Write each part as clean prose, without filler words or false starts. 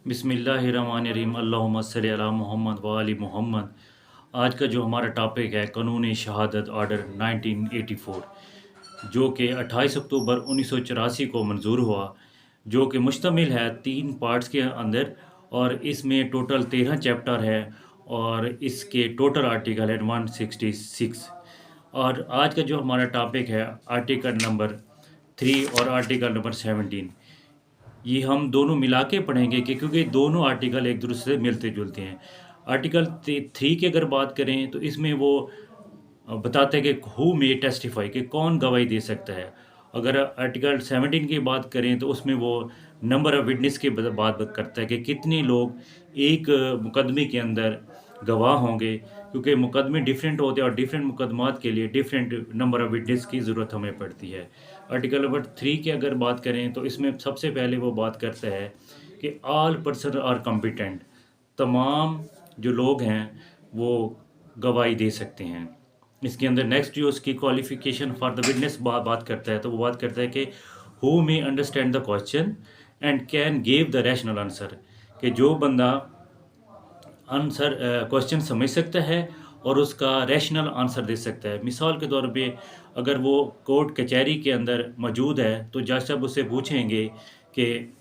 बिस्मिल्लाहिर्रहमानिर्रहीम अल्लाहुम्मा सल्ली अला मोहम्मद व आलि मोहम्मद। आज का जो हमारा टॉपिक है कानून शहादत आर्डर 1984, जो कि 28 अक्टूबर 1984 को मंजूर हुआ, जो कि मुश्तमिल है 3 पार्ट्स के अंदर, और इसमें टोटल 13 चैप्टर है और इसके टोटल आर्टिकल है 166। और आज का जो हमारा टॉपिक है आर्टिकल नंबर 3 और आर्टिकल नंबर 17, ये हम दोनों मिला के पढ़ेंगे कि क्योंकि दोनों आर्टिकल एक दूसरे से मिलते जुलते हैं। आर्टिकल 3 की अगर बात करें तो इसमें वो बताते हैं कि हु मे टेस्टिफाई, कि कौन गवाही दे सकता है। अगर आर्टिकल 17 की बात करें तो उसमें वो नंबर ऑफ विटनेस की बात करता है कि कितने लोग एक मुकदमे के अंदर गवाह होंगे, क्योंकि मुकदमे डिफरेंट होते हैं और डिफरेंट मुकदमात के लिए डिफरेंट नंबर ऑफ विटनेस की ज़रूरत हमें पड़ती है। आर्टिकल नंबर 3 की अगर बात करें तो इसमें सबसे पहले वो बात करता है कि ऑल पर्सन आर कॉम्पिटेंट, तमाम जो लोग हैं वो गवाही दे सकते हैं। इसके अंदर नेक्स्ट जो उसकी क्वालिफिकेशन फॉर द विटनेस बात करता है, तो वो बात करता है कि who may understand the question and can give the rational answer, कि जो बंदा आंसर क्वेश्चन समझ सकता है और उसका रैशनल आंसर दे सकता है। मिसाल के तौर पे अगर वो कोर्ट कचहरी के अंदर मौजूद है तो जज साहब उससे पूछेंगे कि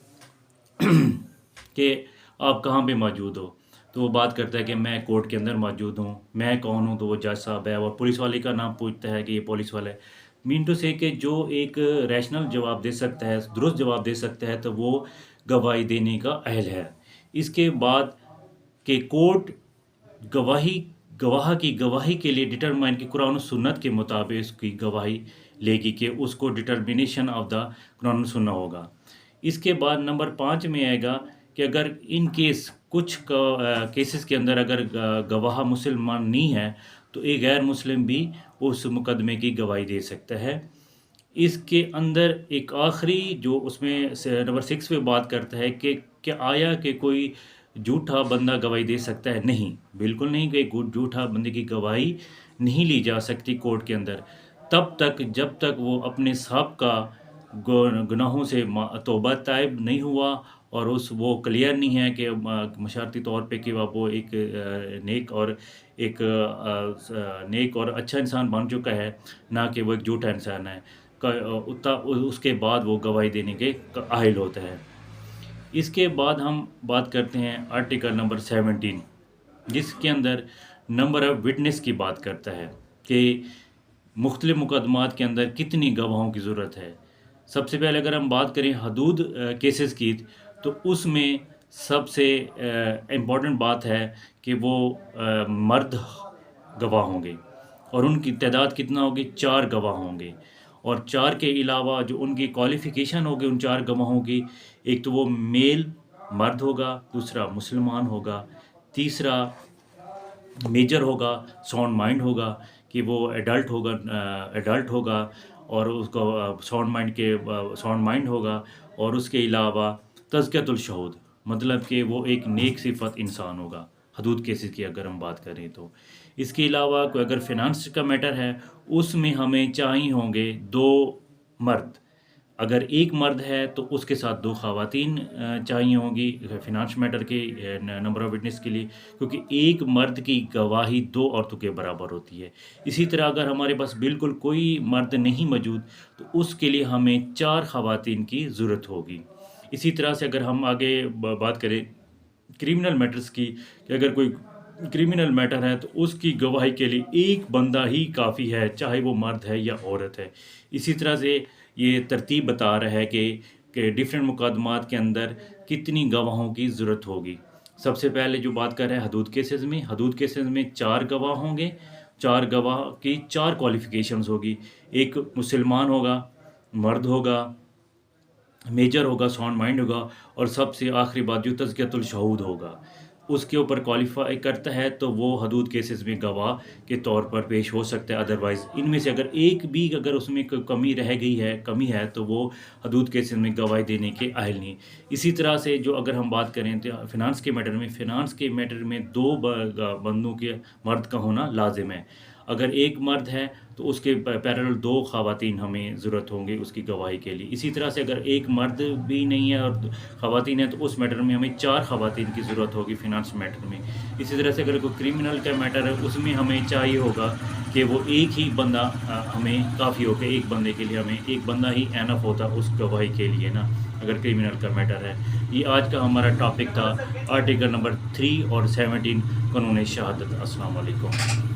कि आप कहाँ पे मौजूद हो, तो वो बात करता है कि मैं कोर्ट के अंदर मौजूद हूँ। मैं कौन हूँ, तो वो जज साहब है, और पुलिस वाले का नाम पूछता है कि ये पुलिस वाला है। मीन टू से कि जो एक रैशनल जवाब दे सकता है, दुरुस्त जवाब दे सकता है, तो वो गवाही देने का अहल है। इसके बाद कि कोर्ट गवाह की गवाही के लिए डिटरमाइन की कुरान और सुन्नत के मुताबिक उसकी गवाही लेगी, कि उसको डिटर्मिनेशन ऑफ द कुरान और सुन्नत होगा। इसके बाद नंबर 5 में आएगा कि अगर इन केस कुछ केसेस के अंदर अगर गवाह मुसलमान नहीं है तो एक गैर मुस्लिम भी उस मुकदमे की गवाही दे सकता है। इसके अंदर एक आखिरी जो उसमें नंबर 6 पे बात करता है कि क्या आया कि कोई झूठा बंदा गवाही दे सकता है? नहीं, बिल्कुल नहीं, कि झूठा बंदे की गवाही नहीं ली जा सकती कोर्ट के अंदर तब तक जब तक वो अपने साहब का गुनाहों से तौबा ताइब नहीं हुआ और वो क्लियर नहीं है कि मशारती तौर पे कि वो एक नेक और अच्छा इंसान बन चुका है, ना कि वो एक झूठा इंसान है। उसके बाद वो गवाही देने के अहल होता है। इसके बाद हम बात करते हैं आर्टिकल नंबर 17, जिसके अंदर नंबर ऑफ विटनेस की बात करता है कि मुख्तलिफ मुकदमात के अंदर कितनी गवाहों की ज़रूरत है। सबसे पहले अगर हम बात करें हदूद केसेस की, तो उसमें सबसे इम्पॉर्टेंट बात है कि वो मर्द गवाह होंगे, और उनकी तादाद कितना होगी? 4 गवाह होंगे। और 4 के अलावा जो उनकी क्वालिफ़िकेशन होगी उन 4 गवाहों की, एक तो वो मेल मर्द होगा, दूसरा मुसलमान होगा, तीसरा मेजर होगा, साउंड माइंड होगा, कि वो एडल्ट होगा और उसको साउंड माइंड होगा, और उसके अलावा तज़कियतुल शहूद, मतलब कि वो एक नेक सिफत इंसान होगा हदूद केसेस की अगर हम बात करें तो। इसके अलावा कोई अगर फिनांस का मैटर है उसमें हमें चाहिए होंगे 2 मर्द। अगर एक मर्द है तो उसके साथ 2 ख़वातीन चाहिए होंगी फिनांस मैटर के नंबर ऑफ विटनेस के लिए, क्योंकि एक मर्द की गवाही 2 औरतों के बराबर होती है। इसी तरह अगर हमारे पास बिल्कुल कोई मर्द नहीं मौजूद तो उसके लिए हमें 4 ख़वातीन की ज़रूरत होगी। इसी तरह से अगर हम आगे बात करें क्रिमिनल मैटर्स की, कि अगर कोई क्रिमिनल मैटर है तो उसकी गवाही के लिए एक बंदा ही काफ़ी है, चाहे वो मर्द है या औरत है। इसी तरह से ये तरतीब बता रहा है कि डिफरेंट मुकदमात के अंदर कितनी गवाहों की ज़रूरत होगी। सबसे पहले जो बात कर रहे हैं हदूद केसेस में 4 गवाह होंगे। 4 गवाह की 4 क्वालिफ़िकेशंस होगी। एक मुसलमान होगा, मर्द होगा, मेजर होगा, साउंड माइंड होगा, और सबसे आखिरी बात जो तज़कियतुल शहूद होगा, उसके ऊपर क्वालिफाई करता है तो वो हदूद केसेस में गवाह के तौर पर पेश हो सकता है। अदरवाइज़ इनमें से अगर एक भी अगर उसमें कमी है तो वो हदूद केसेस में गवाही देने के अहल नहीं। इसी तरह से जो अगर हम बात करें तो फिनांस के मैटर में 2 बंदों के मर्द का होना लाजिम है। اگر ایک مرد ہے تو اس کے پیرالل 2 خواتین ہمیں ضرورت ہوں گے اس کی گواہی کے لیے. اسی طرح سے اگر ایک مرد بھی نہیں ہے اور خواتین ہیں تو اس میٹر میں ہمیں 4 خواتین کی ضرورت ہوگی فنانس میٹر میں. اسی طرح سے اگر کوئی کرمنل کا میٹر ہے اس میں ہمیں چاہیے ہوگا کہ وہ ایک ہی بندہ ہمیں کافی ہو کہ ایک بندے کے لیے ہمیں ایک بندہ ہی انف ہوتا اس گواہی کے لیے نا، اگر کرمنل کا میٹر ہے. یہ آج کا ہمارا ٹاپک تھا، آرٹیکل نمبر 3 اور 17 قانون شہادت. السلام علیکم.